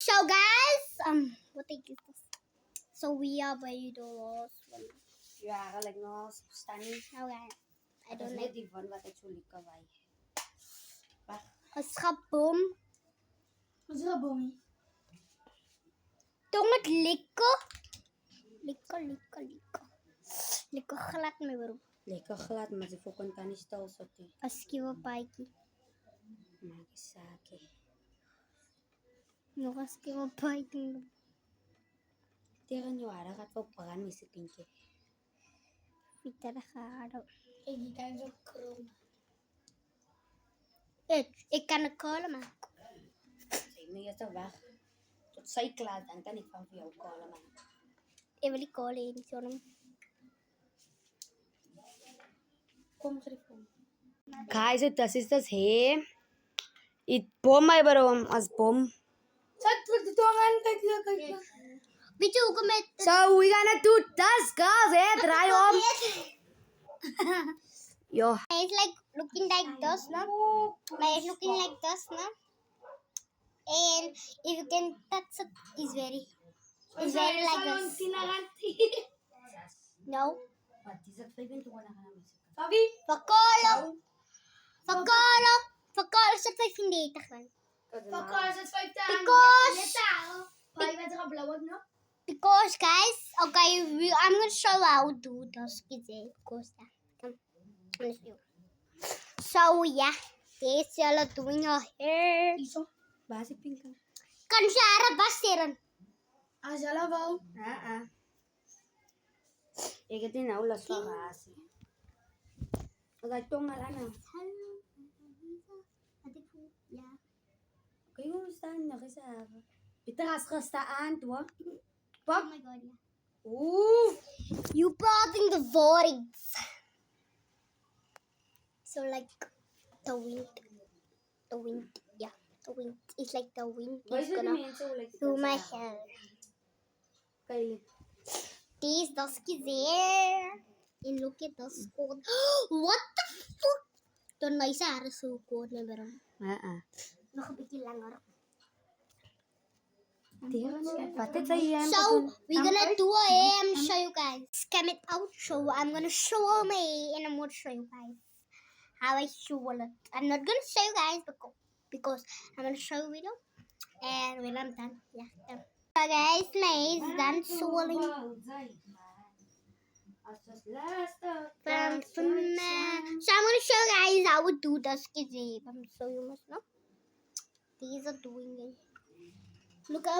So guys, what is this? So we are by the last one. Ja, like no stunning. Okay, I don't like. Die van wat ek so lekker wy. Ons gaan boom. Ons is 'n boomie. Tong het lekker. Lekker glad my bro. Lekker glad, maar die volgende kan nie stil sit nie. Askiwe paadjie. Maak die sake. Nog askiwe paadjie. Tegen jou hare gaat wel brand met sy kindje. Pieter gaan. Ek kan so krom. Ik kan een kolen maken. Sy moet eers weg. Tot sy klaar, dan kan ek van vir jou kale maak. Ik wil die kolen in zo'n. Kom terug. Guys, das ist das He. It bom my bro, as bom. Sit vir die tong aan kyk. Weet je hoe ik met... So we gonna do this, guys. Hey, draai om. Yo. It's like looking like this, no? But it's looking like this, no? And if you can touch it, it's very like this. No? Wat is dit 25 na gaan mis? Fabi, Fakolo is het 35 man. pakkas is 50. Because- Pai met 'n blou no? Because guys, okay, I'm gonna show how to do this. Because so yeah, this y'all are doing your hair. Iso. Basi pink. Kan Shara basiran. As jy wou. Ek het nie nou lus van rasie. Ek tong al aan. Ja. Kyk hoe staan nog eens af. Pieter as gestaan toe. Oh my god, yeah. Ooh. You parting the voids. So like the wind, yeah, the wind. It's like the wind Why is is die gonna mense hoe lyk do my hair. Kyk. These dusky there. And look at this cold. What the fuck? The nice hair is so cold, never. Nog een beetje langer. Wat het sy hier? So we're gonna do a hair and show you guys. Scam it out. So I'm gonna show me and I'm gonna show you guys how I show it. I'm not gonna show you guys because I'm gonna show you video. And when I'm done, yeah, done. So guys, my is done swelling from So I'm gonna show you guys how we do this. So you must know. These are doing it. Look out.